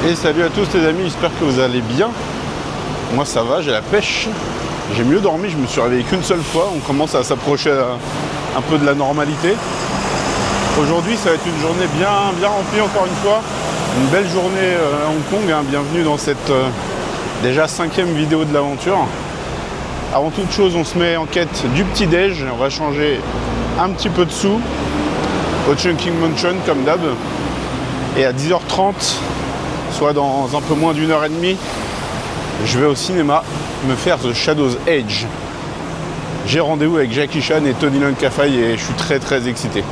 Et salut à tous les amis, j'espère que vous allez bien. Moi ça va, j'ai la pêche. J'ai mieux dormi, je me suis réveillé qu'une seule fois. On commence à s'approcher un peu de la normalité. Aujourd'hui ça va être une journée bien remplie encore une fois. Une belle journée à Hong Kong, hein. Bienvenue dans cette déjà 5e vidéo de l'aventure. Avant toute chose, on se met en quête du petit-déj. On va changer un petit peu de sous au Chungking Mansion comme d'hab. Et à 10h30, soit dans un peu moins d'une heure et demie, je vais au cinéma me faire The Shadow's Edge. J'ai rendez-vous avec Jackie Chan et Tony Leung Ka-fai et je suis très excité.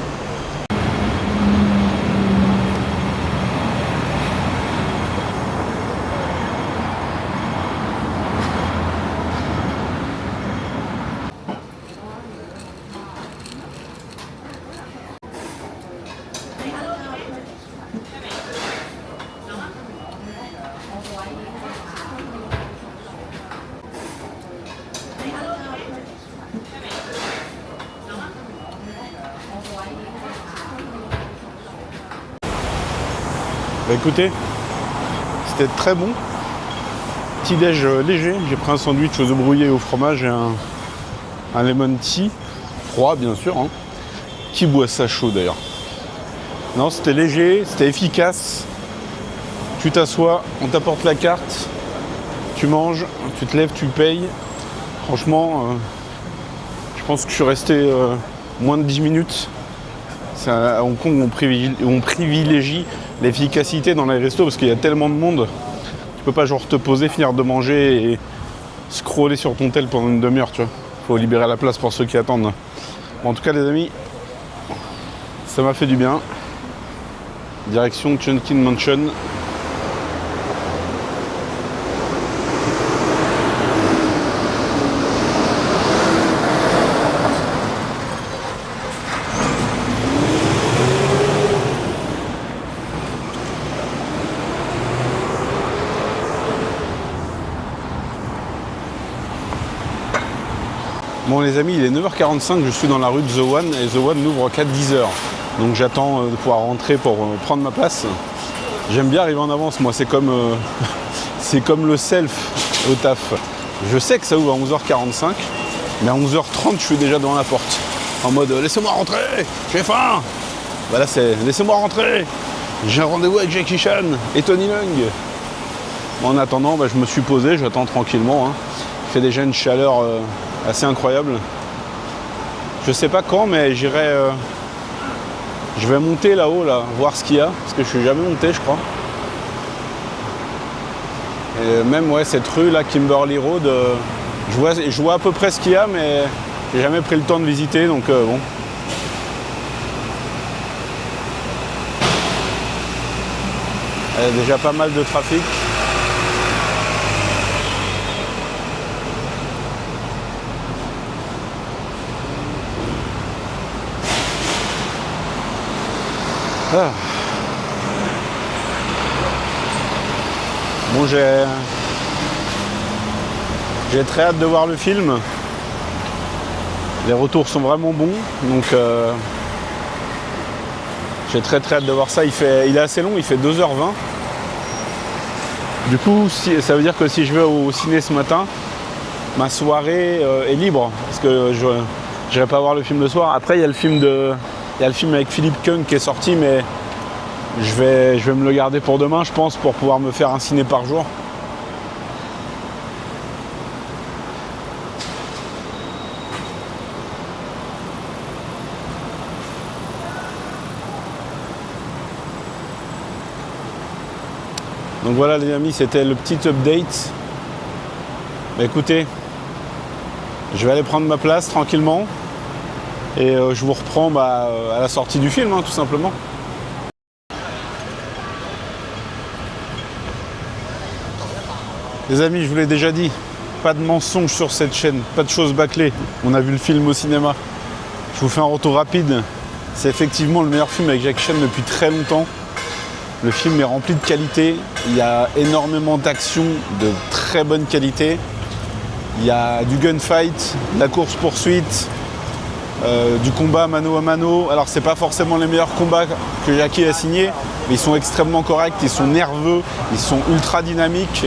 Bah écoutez, c'était très bon. Petit déj léger, j'ai pris un sandwich aux œufs brouillés et au fromage et un lemon tea, froid bien sûr. Hein. Qui boit ça chaud d'ailleurs? Non, c'était léger, c'était efficace. Tu t'assois, on t'apporte la carte, tu manges, tu te lèves, tu payes. Franchement, je pense que je suis resté moins de 10 minutes. À Hong Kong, on privilégie l'efficacité dans les restos parce qu'il y a tellement de monde. Tu peux pas genre te poser, finir de manger et scroller sur ton tel pendant une demi-heure, tu vois. Faut libérer la place pour ceux qui attendent. Bon, en tout cas les amis, ça m'a fait du bien. Direction Chungking Mansion. Bon les amis, il est 9h45, je suis dans la rue de The One et The One n'ouvre qu'à 10h. Donc j'attends de pouvoir rentrer pour prendre ma place. J'aime bien arriver en avance, moi c'est comme, c'est comme le self au taf. Je sais que ça ouvre à 11h45, mais à 11h30 je suis déjà devant la porte. En mode laissez-moi rentrer, j'ai faim. Bah là c'est laissez-moi rentrer, j'ai un rendez-vous avec Jackie Chan et Tony Leung. En attendant, bah, je me suis posé, j'attends tranquillement. Hein. Il fait déjà une chaleur assez incroyable. Je sais pas quand, mais j'irai. Je vais monter là-haut, là, voir ce qu'il y a, parce que je suis jamais monté, je crois. Et même ouais, cette rue là, Kimberley Road, je vois à peu près ce qu'il y a, mais j'ai jamais pris le temps de visiter, donc bon. Il y a déjà pas mal de trafic. Ah. Bon, j'ai très hâte de voir le film. Les retours sont vraiment bons, donc j'ai très hâte de voir ça. Il est assez long, il fait 2h20. Du coup, ça veut dire que si je vais au ciné ce matin, ma soirée est libre, parce que je n'irai pas voir le film le soir. Après, il y a le film avec Philippe Keung qui est sorti, mais je vais me le garder pour demain, je pense, pour pouvoir me faire un ciné par jour. Donc voilà les amis, c'était le petit update. Bah, écoutez, je vais aller prendre ma place tranquillement. Et je vous reprends à la sortie du film, hein, tout simplement. Les amis, je vous l'ai déjà dit, pas de mensonges sur cette chaîne, pas de choses bâclées. On a vu le film au cinéma. Je vous fais un retour rapide. C'est effectivement le meilleur film avec Jackie Chan depuis très longtemps. Le film est rempli de qualité. Il y a énormément d'actions de très bonne qualité. Il y a du gunfight, de la course-poursuite, du combat mano à mano. Alors c'est pas forcément les meilleurs combats que Jackie a signés, mais ils sont extrêmement corrects, ils sont nerveux, ils sont ultra dynamiques.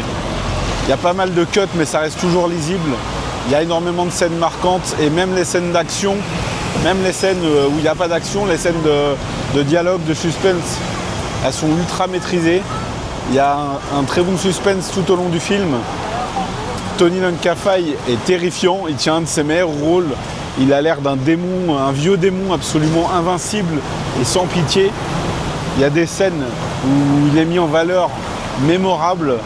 Il y a pas mal de cuts, mais ça reste toujours lisible. Il y a énormément de scènes marquantes, et même les scènes d'action, même les scènes où il n'y a pas d'action, les scènes de dialogue, de suspense, elles sont ultra maîtrisées. Il y a un très bon suspense tout au long du film. Tony Lancafaille est terrifiant, il tient un de ses meilleurs rôles. Il a l'air d'un démon, un vieux démon absolument invincible et sans pitié. Il y a des scènes où il est mis en valeur mémorable.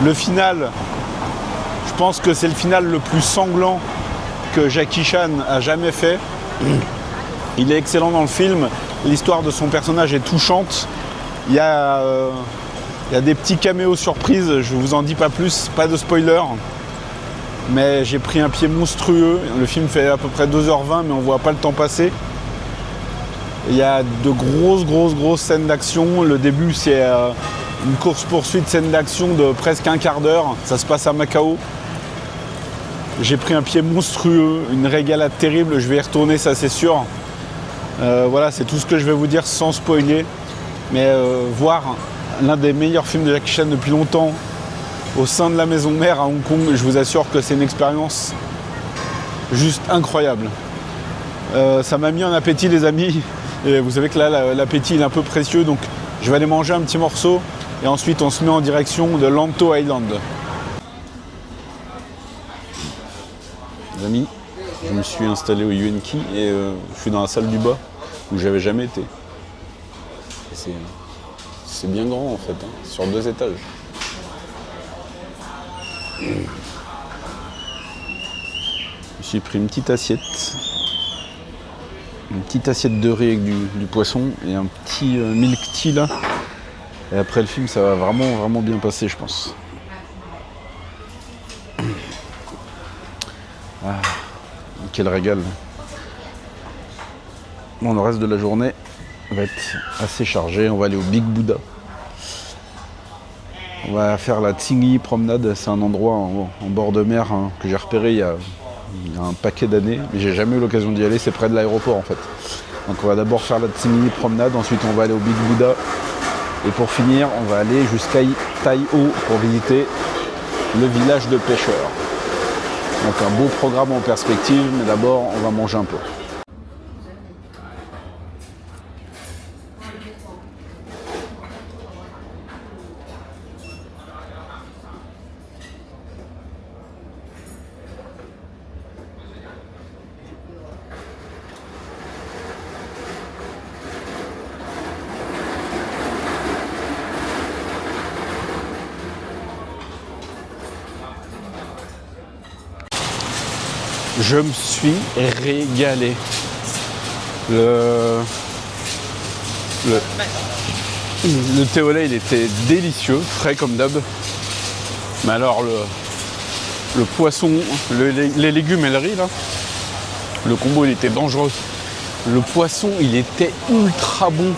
Le final, je pense que c'est le final le plus sanglant que Jackie Chan a jamais fait. Il est excellent dans le film. L'histoire de son personnage est touchante. Il y a des petits caméos surprises, je vous en dis pas plus, pas de spoiler. Mais j'ai pris un pied monstrueux. Le film fait à peu près 2h20, mais on voit pas le temps passer. Il y a de grosses scènes d'action. Le début, c'est une course-poursuite, scène d'action de presque un quart d'heure. Ça se passe à Macao. J'ai pris un pied monstrueux, une régalade terrible. Je vais y retourner, ça c'est sûr. Voilà, c'est tout ce que je vais vous dire sans spoiler. Mais voir l'un des meilleurs films de Jackie Chan depuis longtemps au sein de la maison mère à Hong Kong, je vous assure que c'est une expérience juste incroyable. Ça m'a mis en appétit, les amis. Et vous savez que là, l'appétit est un peu précieux, donc je vais aller manger un petit morceau et ensuite on se met en direction de Lanto Island. Les amis, je me suis installé au Yuan-Ki et je suis dans la salle du bas où j'avais jamais été. C'est bien grand en fait, hein, sur 2 étages. Je me suis pris une petite assiette de riz avec du poisson et un petit milk tea là. Et après le film, ça va vraiment bien passer, je pense. Ah, quel régal. Bon, le reste de la journée va être assez chargé. On va aller au Big Buddha. On va faire la Tsingyi promenade. C'est un endroit en bord de mer hein, que j'ai repéré il y a un paquet d'années, mais j'ai jamais eu l'occasion d'y aller. C'est près de l'aéroport en fait. Donc on va d'abord faire la Tsingyi promenade, ensuite on va aller au Big Buddha. Et pour finir, on va aller jusqu'à Tai O pour visiter le village de pêcheurs. Donc un beau programme en perspective, mais d'abord on va manger un peu. Je me suis régalé. Le thé au lait, il était délicieux, frais comme d'hab. Mais alors le poisson, les légumes et le riz là, le combo il était dangereux. Le poisson il était ultra bon,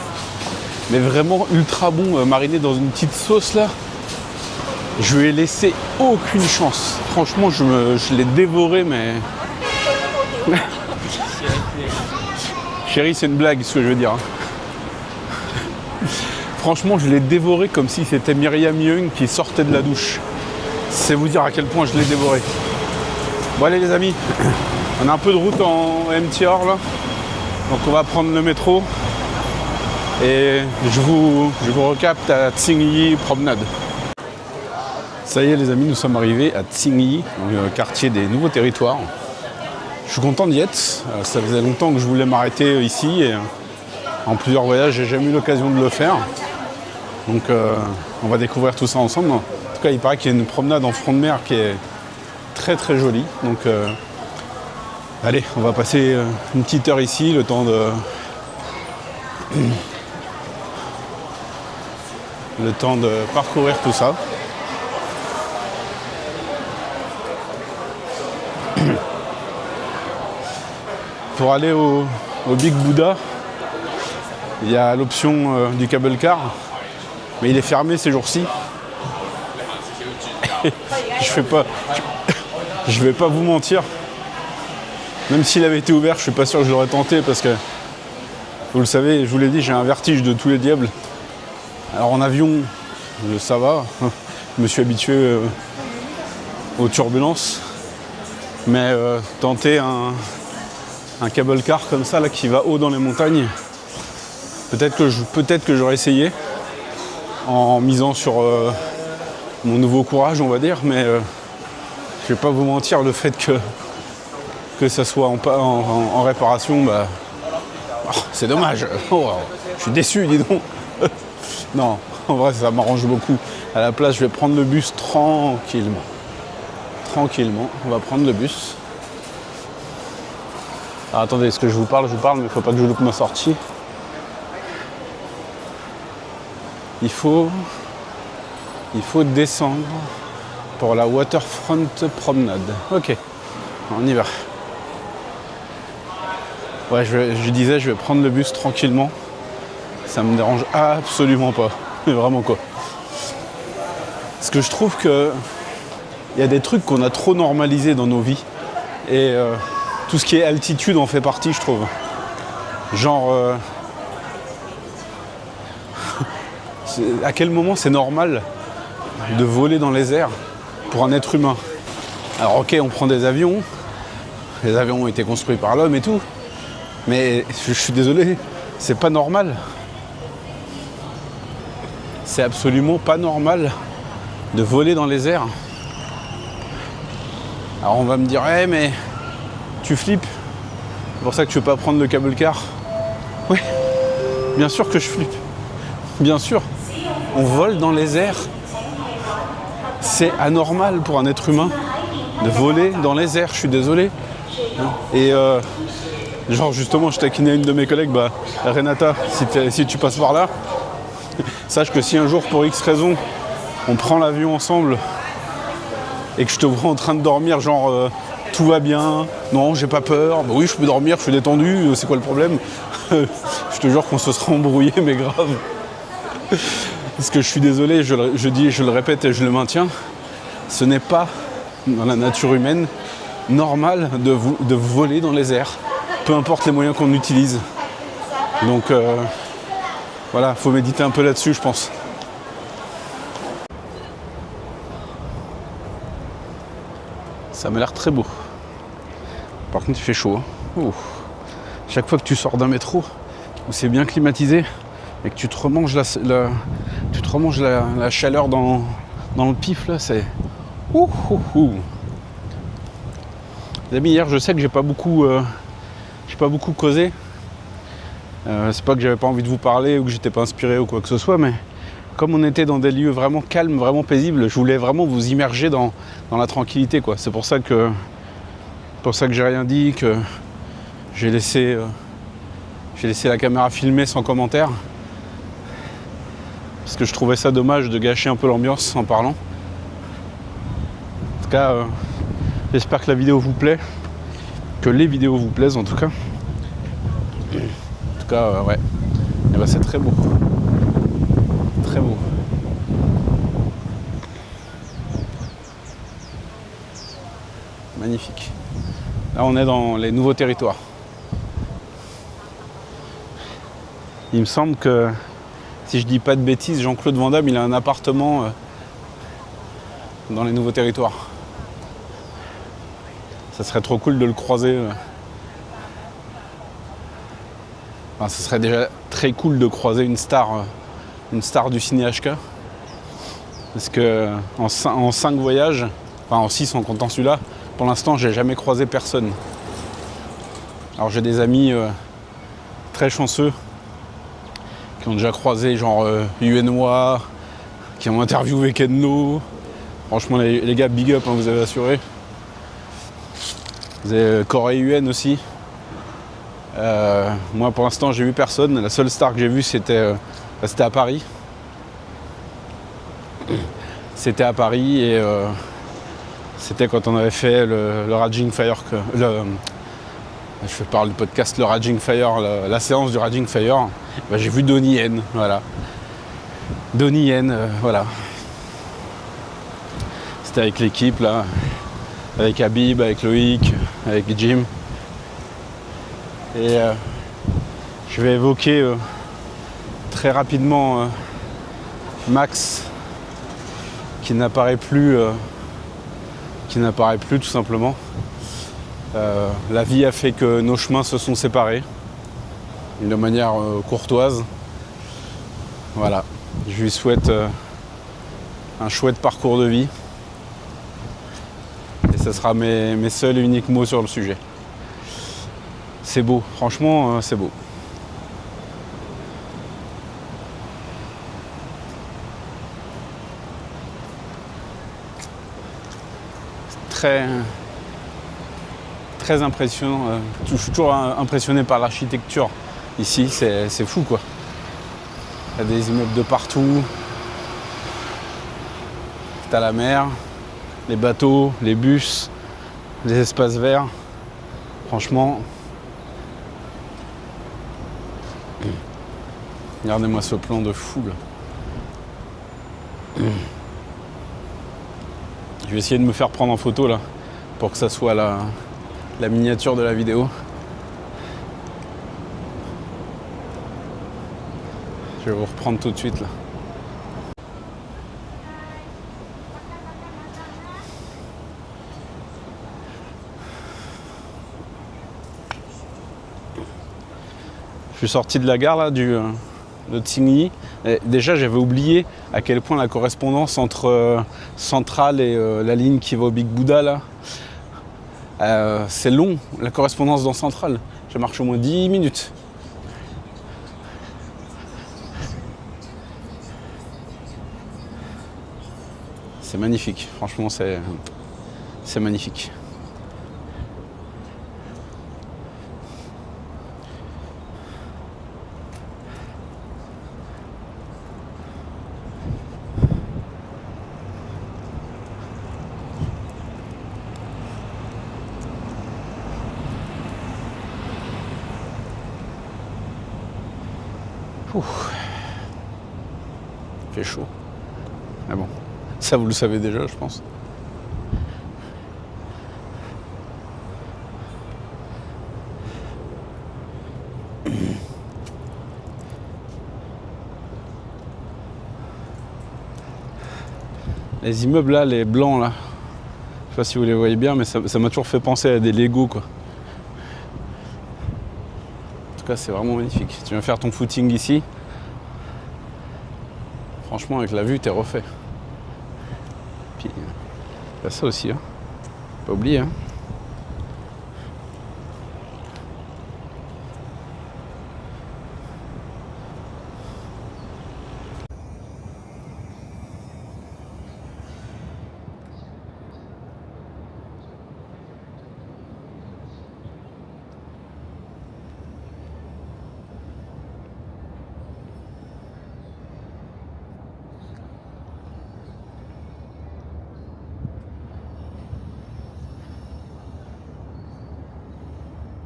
mais vraiment ultra bon, mariné dans une petite sauce là. Je lui ai laissé aucune chance. Franchement, je l'ai dévoré, mais... Chérie, c'est une blague, ce que je veux dire. Franchement, je l'ai dévoré comme si c'était Myriam Young qui sortait de la douche. C'est vous dire à quel point je l'ai dévoré. Bon, allez les amis, on a un peu de route en MTR là. Donc on va prendre le métro. Et je vous recapte à Tsingyi promenade. Ça y est les amis, nous sommes arrivés à Tsingyi, le quartier des nouveaux territoires. Je suis content d'y être, ça faisait longtemps que je voulais m'arrêter ici et en plusieurs voyages, j'ai jamais eu l'occasion de le faire. Donc on va découvrir tout ça ensemble. En tout cas, il paraît qu'il y a une promenade en front de mer qui est très très jolie. Donc allez, on va passer une petite heure ici, le temps de parcourir tout ça. Pour aller au Big Buddha, il y a l'option du cable car, mais il est fermé ces jours-ci. Je vais pas vous mentir. Même s'il avait été ouvert, je suis pas sûr que je l'aurais tenté parce que, vous le savez, je vous l'ai dit, j'ai un vertige de tous les diables. Alors en avion, ça va, je me suis habitué aux turbulences, mais tenter un cable car comme ça là, qui va haut dans les montagnes, peut-être que j'aurais essayé en misant sur mon nouveau courage, on va dire, mais je vais pas vous mentir, le fait que ça soit en réparation, bah, c'est dommage. Oh, je suis déçu, dis donc. Non, en vrai, ça m'arrange beaucoup. À la place, je vais prendre le bus tranquillement. Tranquillement, on va prendre le bus. Alors, attendez, est-ce que je vous parle, mais il ne faut pas que je loupe ma sortie. Il faut descendre pour la Waterfront promenade. Ok, on y va. Ouais, je disais, je vais prendre le bus tranquillement. Ça me dérange absolument pas. Mais vraiment quoi. Parce que je trouve que il y a des trucs qu'on a trop normalisés dans nos vies. Et tout ce qui est altitude en fait partie, je trouve. Genre, à quel moment c'est normal de voler dans les airs pour un être humain? Alors ok, on prend des avions. Les avions ont été construits par l'homme et tout. Mais je suis désolé, c'est pas normal. C'est absolument pas normal de voler dans les airs. Alors on va me dire, hey, mais tu flippes. C'est pour ça que tu veux pas prendre le cable car. Oui, bien sûr que je flippe. Bien sûr, on vole dans les airs. C'est anormal pour un être humain de voler dans les airs, je suis désolé. Et genre justement, je taquinais une de mes collègues, bah, Renata, si tu passes par là, sache que si un jour, pour X raison, on prend l'avion ensemble et que je te vois en train de dormir, genre tout va bien, non, j'ai pas peur, bah oui, je peux dormir, je suis détendu, c'est quoi le problème? Je te jure qu'on se sera embrouillé, mais grave. Parce que je suis désolé, je le répète et je le maintiens, ce n'est pas dans la nature humaine normal de voler dans les airs, peu importe les moyens qu'on utilise. Donc voilà, faut méditer un peu là-dessus, je pense. Ça m'a l'air très beau. Par contre, il fait chaud. Hein. Chaque fois que tu sors d'un métro où c'est bien climatisé et que tu te remanges la chaleur dans le pif, là, c'est... Les amis, hier, je sais que j'ai pas beaucoup causé. C'est pas que j'avais pas envie de vous parler ou que j'étais pas inspiré ou quoi que ce soit, mais comme on était dans des lieux vraiment calmes, vraiment paisibles, je voulais vraiment vous immerger dans la tranquillité, quoi. C'est pour ça que j'ai rien dit, que j'ai laissé la caméra filmer sans commentaire. Parce que je trouvais ça dommage de gâcher un peu l'ambiance en parlant. En tout cas, j'espère que la vidéo vous plaît, que les vidéos vous plaisent en tout cas. En tout cas, ouais. Et ben, c'est très beau. Très beau. Magnifique. Là, on est dans les nouveaux territoires. Il me semble que, si je dis pas de bêtises, Jean-Claude Van Damme, il a un appartement dans les nouveaux territoires. Ça serait trop cool de le croiser. Enfin, ça serait déjà très cool de croiser une star du ciné HK. Parce que en 5 voyages, enfin en 6 en comptant celui-là, pour l'instant j'ai jamais croisé personne. Alors j'ai des amis très chanceux qui ont déjà croisé genre UNOA, qui ont interviewé Ken Lo. Franchement les gars, big up, hein, vous avez assuré. Vous avez Corée UN aussi. Moi pour l'instant j'ai vu personne. La seule star que j'ai vue c'était à Paris. C'était à Paris et c'était quand on avait fait le Raging Fire. Je parle du podcast le Raging Fire, la séance du Raging Fire. Bah, j'ai vu Donnie Yen, voilà. Donnie Yen, voilà. C'était avec l'équipe là, avec Habib, avec Loïc, avec Jim. Et je vais évoquer très rapidement Max qui n'apparaît plus tout simplement. La vie a fait que nos chemins se sont séparés de manière courtoise. Voilà, je lui souhaite un chouette parcours de vie et ce sera mes seuls et uniques mots sur le sujet. C'est beau, franchement c'est beau. Très impressionnant. Je suis toujours impressionné par l'architecture ici, c'est fou quoi. Il y a des immeubles de partout. T'as la mer, les bateaux, les bus, les espaces verts. Franchement, regardez-moi ce plan de fou là. Je vais essayer de me faire prendre en photo là, pour que ça soit la miniature de la vidéo. Je vais vous reprendre tout de suite là. Je suis sorti de la gare là, de Tsingyi. Et déjà j'avais oublié à quel point la correspondance entre Centrale et la ligne qui va au Big Buddha là, c'est long la correspondance dans Centrale. Je marche au moins 10 minutes. C'est magnifique, franchement c'est magnifique. Il fait chaud. Ah bon, ça vous le savez déjà, je pense. Les immeubles là, les blancs là, je sais pas si vous les voyez bien, mais ça m'a toujours fait penser à des Lego quoi. En tout cas, c'est vraiment magnifique. Tu viens faire ton footing ici. Franchement, avec la vue, t'es refait. Puis, il y a ça aussi, hein. Pas oublier, hein.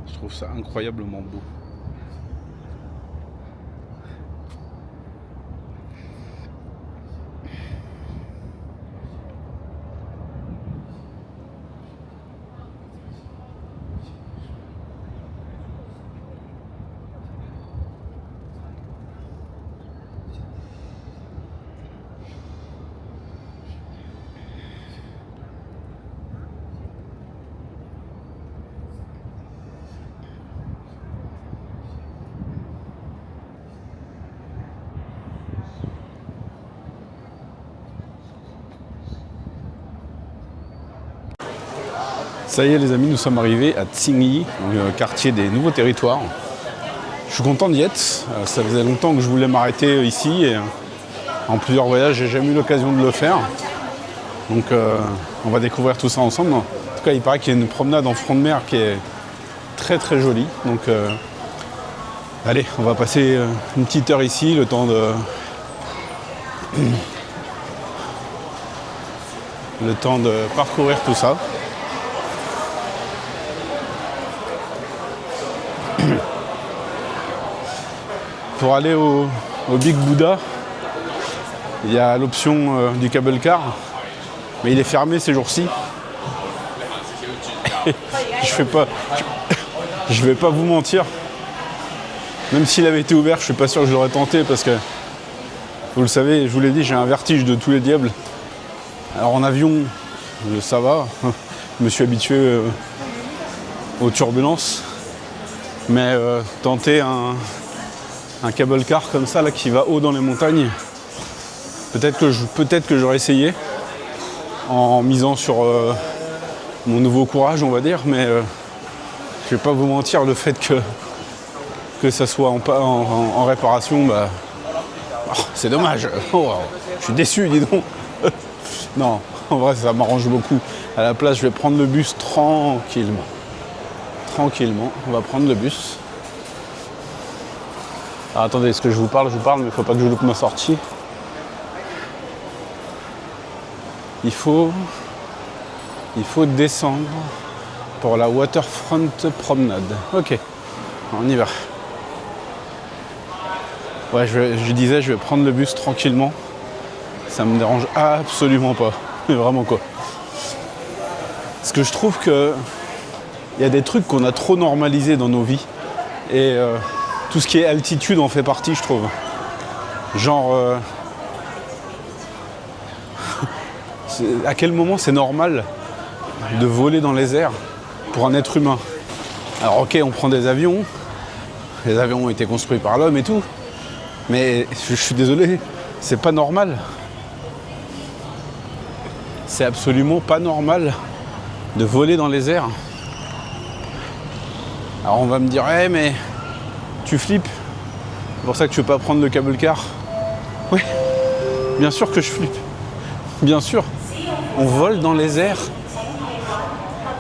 Je trouve ça incroyablement beau. Ça y est les amis, nous sommes arrivés à Tsingyi, le quartier des nouveaux territoires. Je suis content d'y être, ça faisait longtemps que je voulais m'arrêter ici et en plusieurs voyages j'ai jamais eu l'occasion de le faire. Donc on va découvrir tout ça ensemble. En tout cas il paraît qu'il y a une promenade en front de mer qui est très très jolie. Donc allez, on va passer une petite heure ici, le temps de parcourir tout ça. Pour aller au Big Buddha, il y a l'option du cable car, mais il est fermé ces jours-ci. Je vais pas vous mentir. Même s'il avait été ouvert, je suis pas sûr que je l'aurais tenté parce que Vous le savez, je vous l'ai dit, j'ai un vertige de tous les diables. Alors en avion, ça va. Je me suis habitué aux turbulences. Mais tenter un cable car comme ça là, qui va haut dans les montagnes, peut-être que j'aurais essayé en misant sur mon nouveau courage, on va dire, mais je vais pas vous mentir, le fait que ça soit en réparation, bah, c'est dommage. Oh, je suis déçu, dis donc. Non, en vrai, ça m'arrange beaucoup. À la place, je vais prendre le bus tranquillement. Tranquillement, on va prendre le bus. Alors, attendez, est-ce que je vous parle, mais il ne faut pas que je loupe ma sortie. Il faut descendre pour la Waterfront Promenade. Ok, on y va. Ouais, je disais, je vais prendre le bus tranquillement. Ça me dérange absolument pas. Mais vraiment quoi. Parce que je trouve que il y a des trucs qu'on a trop normalisés dans nos vies. Et tout ce qui est altitude en fait partie, je trouve. Genre, à quel moment c'est normal de voler dans les airs pour un être humain? Alors ok, on prend des avions. Les avions ont été construits par l'homme et tout. Mais je suis désolé, c'est pas normal. C'est absolument pas normal de voler dans les airs. Alors on va me dire, hey, mais tu flippes. C'est pour ça que tu veux pas prendre le cable car. Oui, bien sûr que je flippe. Bien sûr, on vole dans les airs.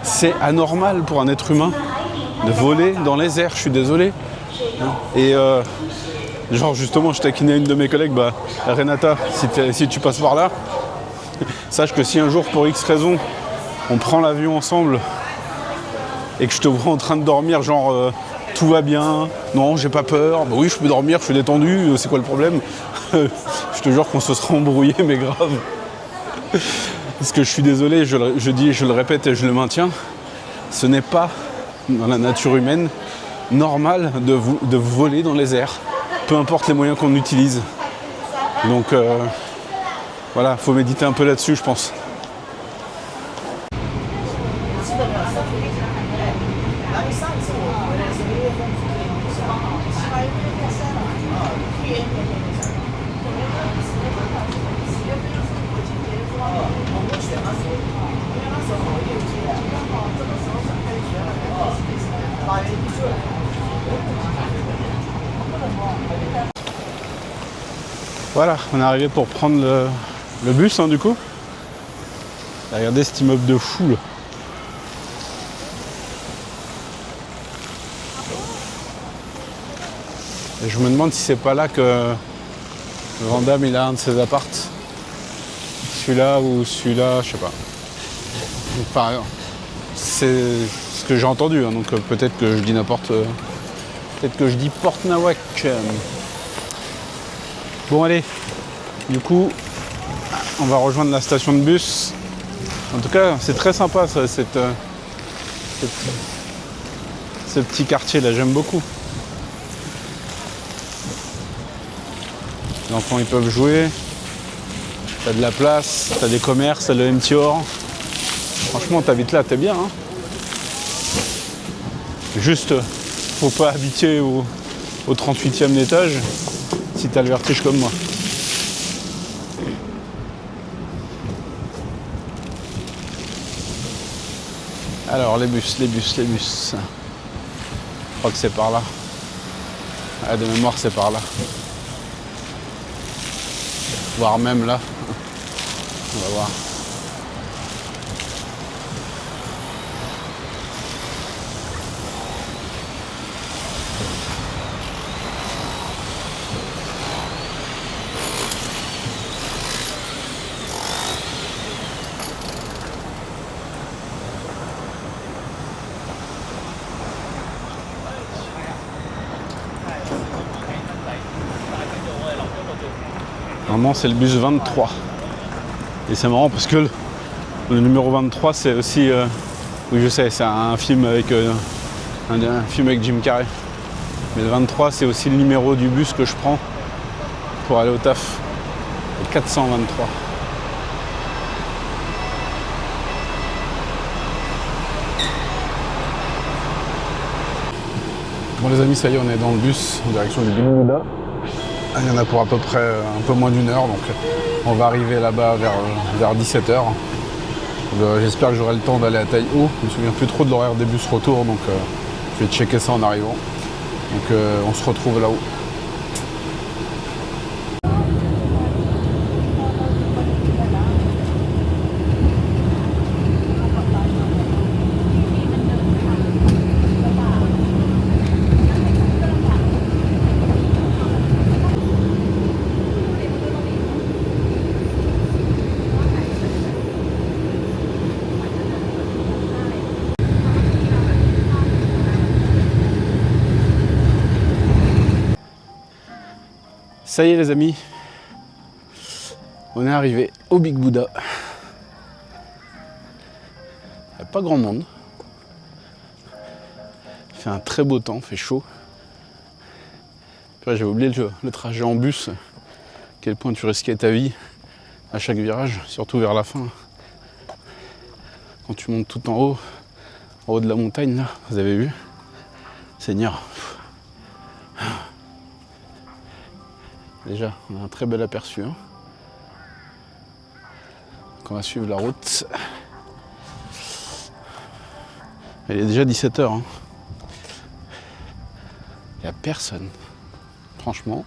C'est anormal pour un être humain de voler dans les airs, je suis désolé. Et genre justement, je taquinais une de mes collègues, bah Renata, si tu passes par là, sache que si un jour pour X raison, on prend l'avion ensemble et que je te vois en train de dormir, genre tout va bien, non j'ai pas peur, bah oui je peux dormir, je suis détendu, c'est quoi le problème? Je te jure qu'on se sera embrouillé, mais grave. Parce que je suis désolé, je le répète et je le maintiens, ce n'est pas dans la nature humaine normal de voler dans les airs, peu importe les moyens qu'on utilise. Donc voilà, faut méditer un peu là-dessus, je pense. Voilà, on est arrivé pour prendre le bus, hein, du coup. Regardez cet immeuble de fou, là. Et je me demande si c'est pas là que Van Damme il a un de ses appartes. Celui-là ou celui-là, je sais pas. Enfin, c'est ce que j'ai entendu, hein, donc peut-être que je dis peut-être que je dis Porte Nawak. Bon allez, du coup, on va rejoindre la station de bus. En tout cas, c'est très sympa ça, ce petit quartier là, j'aime beaucoup. Les enfants ils peuvent jouer, t'as de la place, t'as des commerces, t'as le MTOR. Franchement, t'habites là, t'es bien. Hein, juste, faut pas habiter au 38e étage si t'as le vertige comme moi. Alors les bus. Je crois que c'est par là. Ah, de mémoire c'est par là. Voire même là. On va voir. Normalement c'est le bus 23. Et c'est marrant parce que le numéro 23 c'est aussi... oui je sais, c'est un film avec un film avec Jim Carrey. Mais le 23 c'est aussi le numéro du bus que je prends pour aller au taf. 423. Bon les amis, ça y est, on est dans le bus en direction du Big Buddha. Il y en a pour à peu près un peu moins d'1 heure, donc on va arriver là-bas vers 17h. J'espère que j'aurai le temps d'aller à Taï Ho. Je me souviens plus trop de l'horaire des bus retour, donc je vais checker ça en arrivant. Donc on se retrouve là-haut. Ça y est les amis, on est arrivé au Big Buddha. Il n'y a pas grand monde. Il fait un très beau temps, il fait chaud. J'avais oublié le trajet en bus, à quel point tu risquais ta vie à chaque virage, surtout vers la fin. Quand tu montes tout en haut de la montagne, là, vous avez vu, Seigneur. Déjà, on a un très bel aperçu. Hein. Donc on va suivre la route. Il est déjà 17h. Hein. Il n'y a personne. Franchement.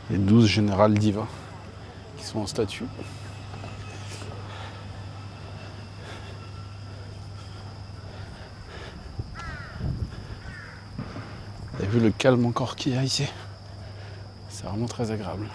Les 12 générales divas qui sont en statue. Vous avez vu le calme encore qu'il y a ici? C'est vraiment très agréable.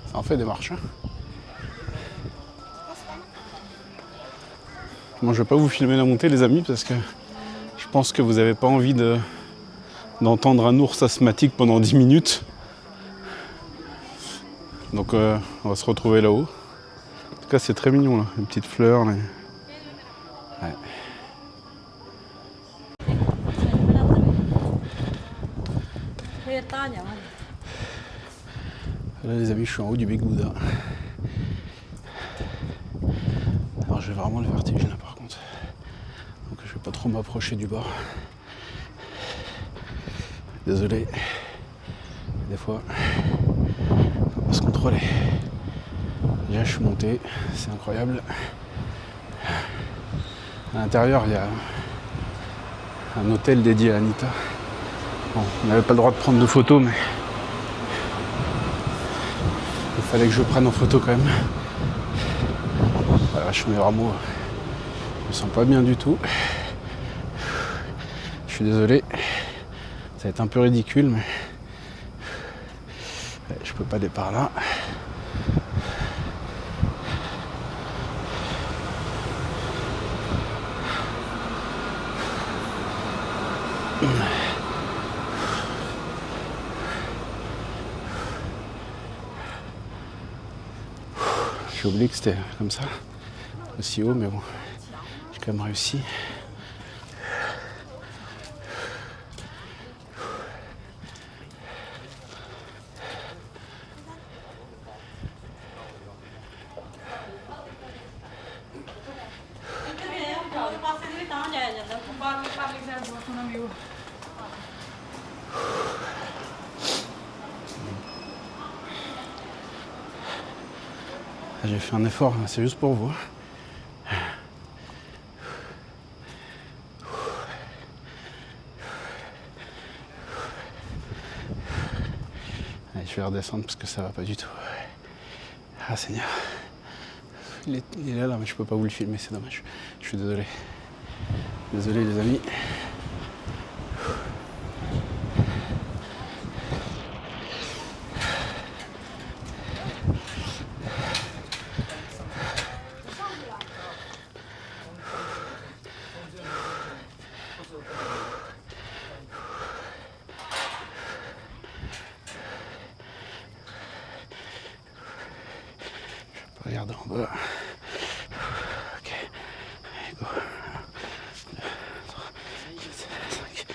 Ça en fait des marches. Hein. Moi je vais pas vous filmer la montée les amis parce que je pense que vous n'avez pas envie de d'entendre un ours asthmatique pendant 10 minutes. Donc on va se retrouver là-haut. En tout cas c'est très mignon là, les petites fleurs. Ouais. Là les amis, je suis en haut du Big Buddha. Alors j'ai vraiment le vertige là par contre. Donc je vais pas trop m'approcher du bord. Désolé. Des fois, on va se contrôler. Déjà je suis monté, c'est incroyable. À l'intérieur il y a un hôtel dédié à Anita. Bon, on n'avait pas le droit de prendre de photos, mais il fallait que je prenne en photo quand même. Voilà, je mets vraiment, je me sens pas bien du tout. Je suis désolé, ça va être un peu ridicule, mais je peux pas aller par là. J'ai oublié que c'était comme ça, aussi haut, mais bon, j'ai quand même réussi. J'ai fait un effort, c'est juste pour vous. Allez, je vais redescendre parce que ça va pas du tout. Ah Seigneur. Il est là, mais je peux pas vous le filmer, c'est dommage. Je suis désolé. Désolé les amis. Regardez en bas. Ok. Allez, go. 1, 2, 3, 4, 5.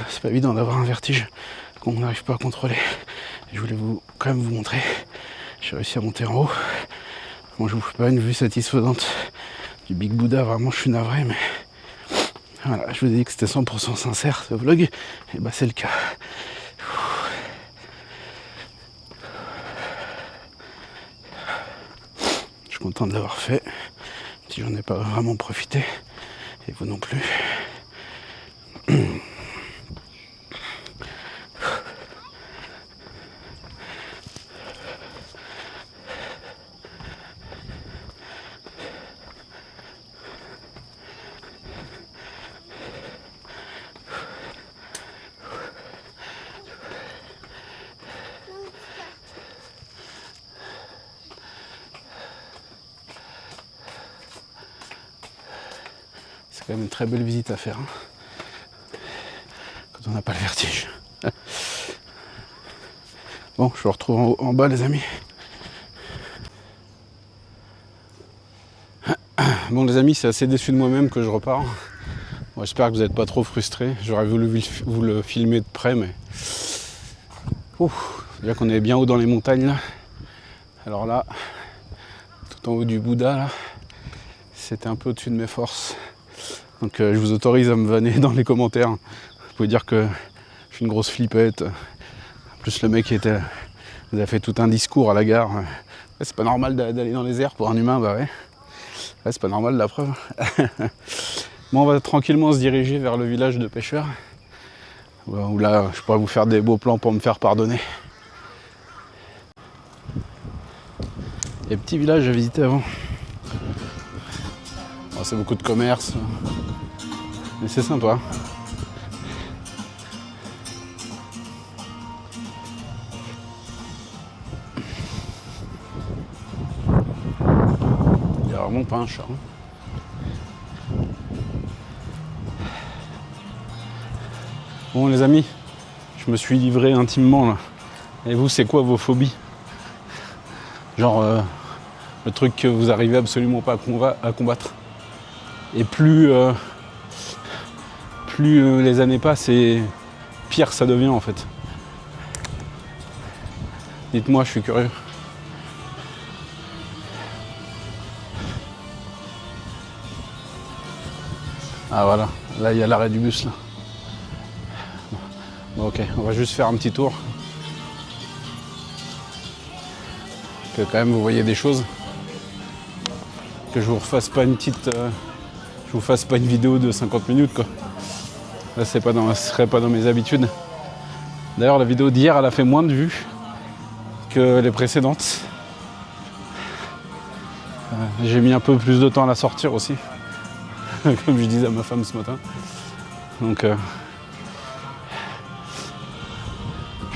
C'est pas évident d'avoir un vertige qu'on n'arrive pas à contrôler. Je voulais quand même vous montrer. J'ai réussi à monter en haut. Bon, je vous fais pas une vue satisfaisante du Big Buddha, vraiment je suis navré, mais voilà, je vous ai dit que c'était 100% sincère ce vlog, et bah c'est le cas. Je suis content de l'avoir fait, si j'en ai pas vraiment profité, et vous non plus. C'est quand même une très belle visite à faire, hein, quand on n'a pas le vertige. Bon, je vous retrouve en bas les amis. Bon les amis, c'est assez déçu de moi-même que je repars. Bon, j'espère que vous n'êtes pas trop frustrés. J'aurais voulu vous le filmer de près, mais... Déjà qu'on est bien haut dans les montagnes là. Alors là, tout en haut du Bouddha là, c'était un peu au-dessus de mes forces. Donc je vous autorise à me vanner dans les commentaires. Vous pouvez dire que je suis une grosse flippette. En plus le mec vous a fait tout un discours à la gare. Ouais, c'est pas normal d'aller dans les airs pour un humain, bah ouais. Ouais, c'est pas normal la preuve. Bon, on va tranquillement se diriger vers le village de pêcheurs. Où là, je pourrais vous faire des beaux plans pour me faire pardonner. Il y a un petit village à visiter avant. Bon, c'est beaucoup de commerce. Mais c'est sympa. Il n'y a vraiment pas un chat. Bon les amis, je me suis livré intimement là. Et vous, c'est quoi vos phobies? Genre le truc que vous arrivez absolument pas à combattre. Et plus les années passent et pire ça devient en fait. Dites-moi, je suis curieux. Ah voilà, là il y a l'arrêt du bus là. Bon, ok, on va juste faire un petit tour. Que quand même vous voyez des choses. Que je vous refasse pas une petite. Je vous fasse pas une vidéo de 50 minutes quoi. Là ce serait pas dans mes habitudes. D'ailleurs la vidéo d'hier elle a fait moins de vues que les précédentes. J'ai mis un peu plus de temps à la sortir aussi. Comme je disais à ma femme ce matin. Donc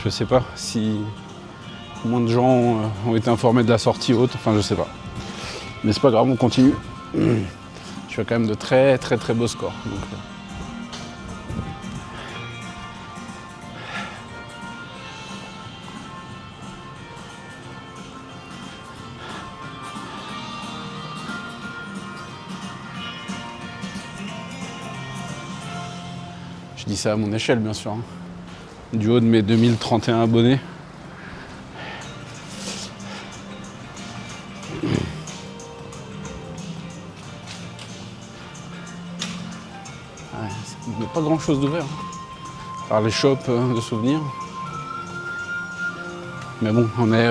je sais pas si moins de gens ont été informés de la sortie haute, enfin je sais pas. Mais c'est pas grave, on continue. Je fais quand même de très très très beaux scores. Donc, je dis ça à mon échelle bien sûr. Hein. Du haut de mes 2031 abonnés. Il n'y a pas grand chose d'ouvert. Par les shops de souvenirs. Mais bon, on est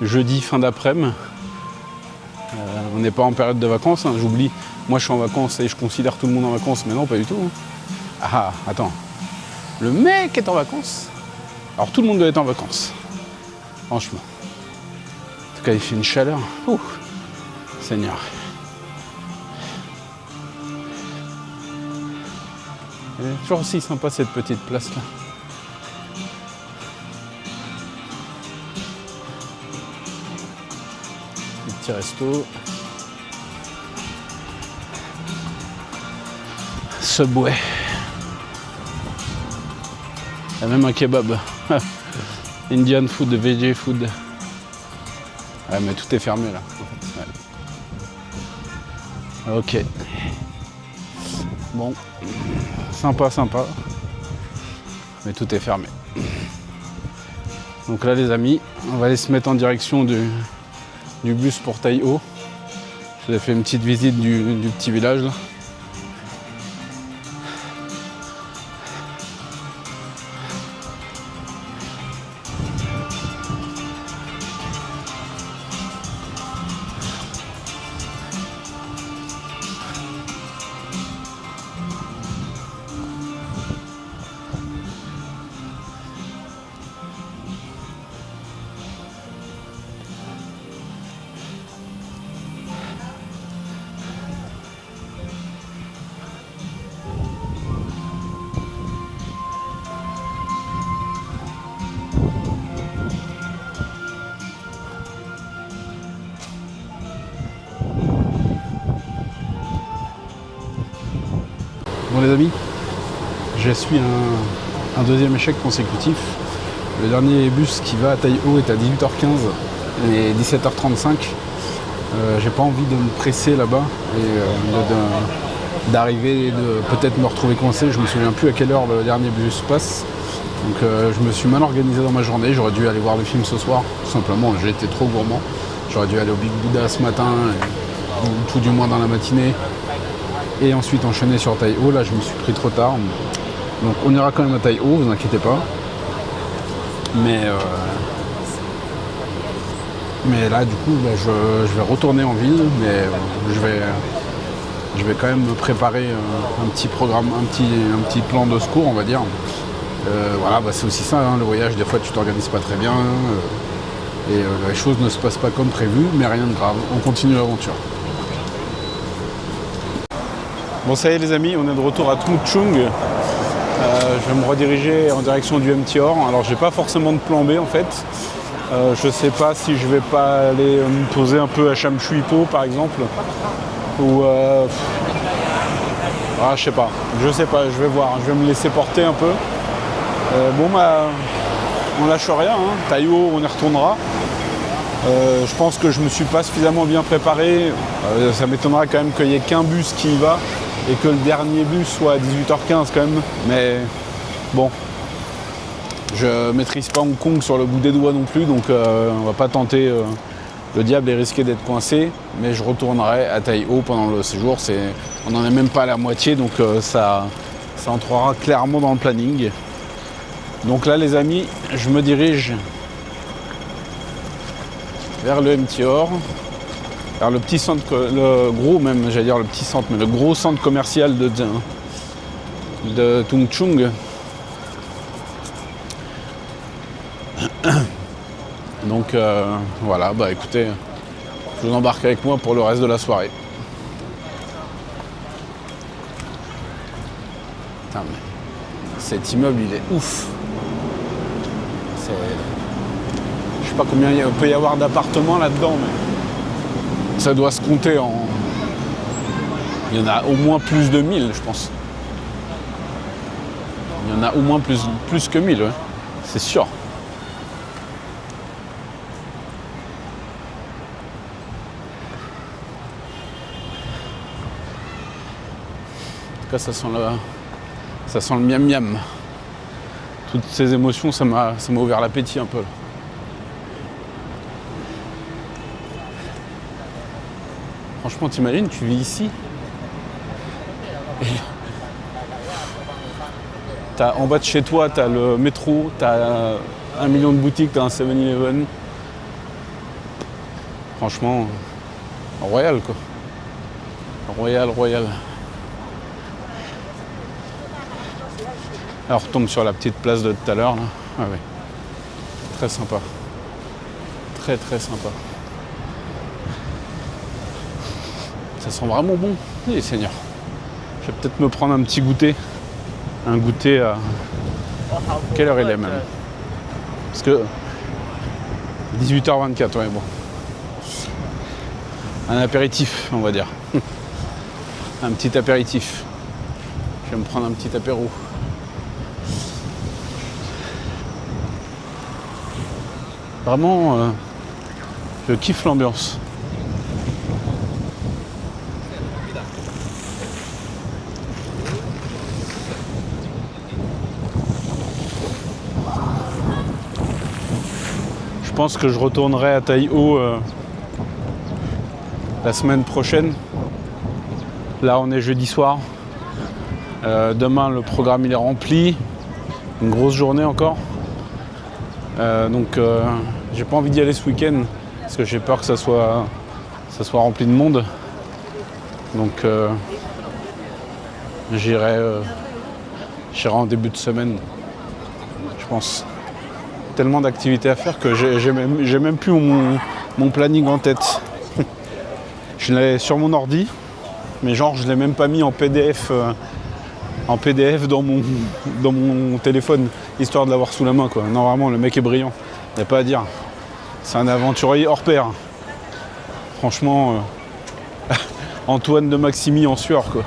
jeudi fin d'après-midi. On n'est pas en période de vacances, hein, j'oublie. Moi je suis en vacances et je considère tout le monde en vacances, mais non, pas du tout. Hein. Ah, attends. Le mec est en vacances. Alors tout le monde doit être en vacances. Franchement. En tout cas, il fait une chaleur. Ouh, Seigneur. Elle est toujours aussi sympa cette petite place là. Le petit resto. Subway. Il y a même un kebab. Indian food, veggie food. Ouais, mais tout est fermé là. Ouais. Ok. Bon. Sympa, sympa. Mais tout est fermé. Donc là les amis, on va aller se mettre en direction du bus pour Tai O. Je vous ai fait une petite visite du petit village là. Bon les amis, j'essuie un deuxième échec consécutif. Le dernier bus qui va à Tai O est à 18h15 et 17h35. J'ai pas envie de me presser là-bas et d'arriver et de peut-être me retrouver coincé. Je me souviens plus à quelle heure le dernier bus passe. Donc je me suis mal organisé dans ma journée. J'aurais dû aller voir le film ce soir, tout simplement. J'ai été trop gourmand. J'aurais dû aller au Big Buddha ce matin, ou tout du moins dans la matinée. Et ensuite enchaîner sur Tai O. Là je me suis pris trop tard. Donc on ira quand même à Tai O, vous inquiétez pas. Mais là du coup je vais retourner en ville, mais je vais quand même me préparer un petit programme, un petit plan de secours on va dire. Voilà, bah c'est aussi ça, hein, le voyage, des fois tu t'organises pas très bien et les choses ne se passent pas comme prévu, mais rien de grave, on continue l'aventure. Bon ça y est les amis, on est de retour à Tung Chung. Je vais me rediriger en direction du MTR. Alors j'ai pas forcément de plan B en fait. Je sais pas si je vais pas aller me poser un peu à Sham Shui Po par exemple. Ou Ah, je sais pas, je vais voir, je vais me laisser porter un peu. On lâche rien, hein. Taïwo, on y retournera. Je pense que je me suis pas suffisamment bien préparé. Ça m'étonnera quand même qu'il n'y ait qu'un bus qui y va et que le dernier bus soit à 18h15 quand même. Mais bon, je maîtrise pas Hong Kong sur le bout des doigts non plus, donc on va pas tenter le diable et risquer d'être coincé. Mais je retournerai à Taïwo pendant le séjour. On n'en est même pas à la moitié, donc ça entrera clairement dans le planning. Donc là les amis, je me dirige vers le MTR, vers le petit centre, le gros même, j'allais dire le petit centre, mais le gros centre commercial de Tung Chung. Donc voilà, bah écoutez, je vous embarque avec moi pour le reste de la soirée. Putain, mais cet immeuble il est ouf. Je sais pas combien il peut y avoir d'appartements là-dedans, mais ça doit se compter en... Il y en a au moins plus de 1000, je pense. Il y en a au moins plus que 1000, ouais. C'est sûr. En tout cas, ça sent le miam miam. Toutes ces émotions, ça m'a ouvert l'appétit un peu. Franchement, t'imagines, tu vis ici et en bas de chez toi, t'as le métro, t'as 1 million de boutiques, t'as un 7-Eleven. Franchement, royal quoi. Royal. Alors on retombe sur la petite place de tout à l'heure là. Ah ouais. Très sympa. Très sympa. Ça sent vraiment bon. Eh Seigneur. Je vais peut-être me prendre un petit goûter. Un goûter à... Quelle heure il est même? Parce que 18h24, ouais bon. Un apéritif, on va dire. Un petit apéritif. Je vais me prendre un petit apéro. Vraiment, je kiffe l'ambiance. Je pense que je retournerai à Taïwo la semaine prochaine. Là, on est jeudi soir. Demain, le programme il est rempli. Une grosse journée encore. Donc, j'ai pas envie d'y aller ce week-end parce que j'ai peur que ça soit rempli de monde. Donc, j'irai en début de semaine, je pense. Tellement d'activités à faire que j'ai même plus mon planning en tête. Je l'ai sur mon ordi, mais genre je l'ai même pas mis en PDF dans mon téléphone, histoire de l'avoir sous la main quoi. Non vraiment le mec est brillant, il n'y a pas à dire. C'est un aventurier hors pair. Franchement, Antoine de Maximi en sueur quoi.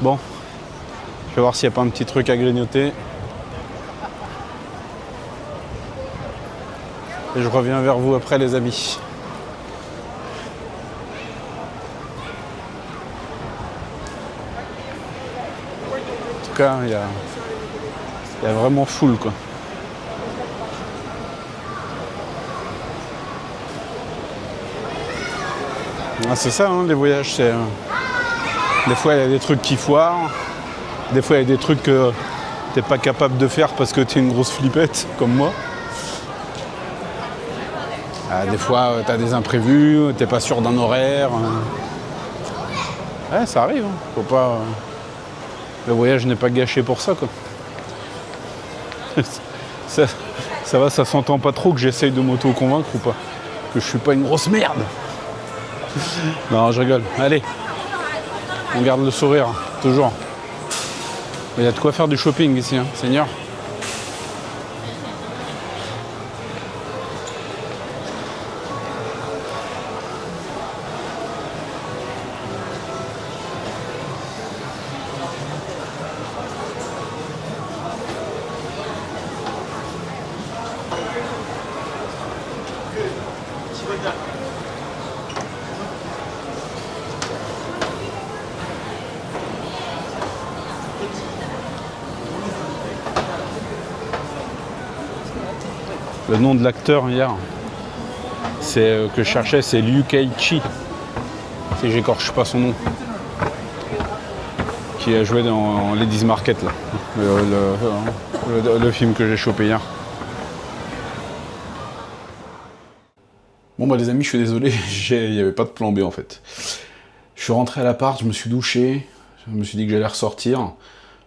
Bon. Je vais voir s'il n'y a pas un petit truc à grignoter. Et je reviens vers vous après les amis. En tout cas, il y a vraiment full quoi. Ah, c'est ça hein, les voyages, c'est... Des fois il y a des trucs qui foirent. Des fois, il y a des trucs que t'es pas capable de faire parce que t'es une grosse flippette, comme moi. Des fois, t'as des imprévus, t'es pas sûr d'un horaire. Ouais, ça arrive. Hein. Faut pas... Le voyage n'est pas gâché pour ça, quoi. Ça va, ça s'entend pas trop que j'essaye de m'auto-convaincre ou pas. Que je suis pas une grosse merde. Non, je rigole. Allez. On garde le sourire, toujours. Il y a de quoi faire du shopping ici, hein, Seigneur. Le nom de l'acteur hier, c'est que je cherchais, c'est Liu Kei-chi. Si j'écorche pas son nom. Qui a joué dans Ladies Market, là. Le film que j'ai chopé hier. Bon bah les amis, je suis désolé, il n'y avait pas de plan B en fait. Je suis rentré à l'appart, je me suis douché, je me suis dit que j'allais ressortir.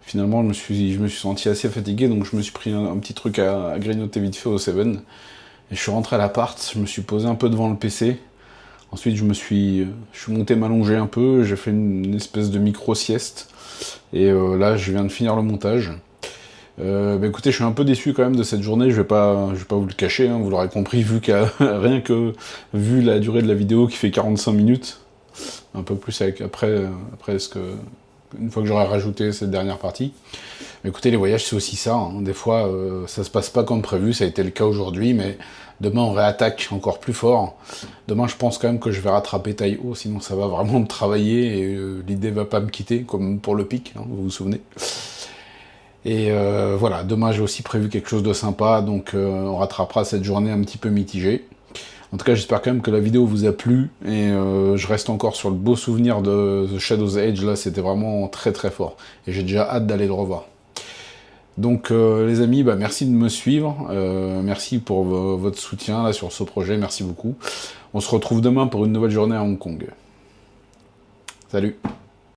Finalement, je me suis senti assez fatigué, donc je me suis pris un petit truc à grignoter vite fait au Seven. Et je suis rentré à l'appart, je me suis posé un peu devant le PC. Ensuite, je suis monté m'allonger un peu, j'ai fait une espèce de micro-sieste. Et là, je viens de finir le montage. Bah écoutez, je suis un peu déçu quand même de cette journée, je vais pas vous le cacher, hein, vous l'aurez compris, rien que vu la durée de la vidéo qui fait 45 minutes, un peu plus après une fois que j'aurai rajouté cette dernière partie. Mais écoutez, les voyages c'est aussi ça, hein. Des fois ça se passe pas comme prévu, ça a été le cas aujourd'hui, mais demain on réattaque encore plus fort. Demain je pense quand même que je vais rattraper taille haut, sinon ça va vraiment me travailler et l'idée va pas me quitter, comme pour le pic, hein, vous vous souvenez. Et voilà, demain j'ai aussi prévu quelque chose de sympa, donc on rattrapera cette journée un petit peu mitigée. En tout cas, j'espère quand même que la vidéo vous a plu, et je reste encore sur le beau souvenir de The Shadow's Edge, là c'était vraiment très très fort, et j'ai déjà hâte d'aller le revoir. Donc les amis, bah, merci de me suivre, merci pour votre soutien là, sur ce projet, merci beaucoup. On se retrouve demain pour une nouvelle journée à Hong Kong. Salut!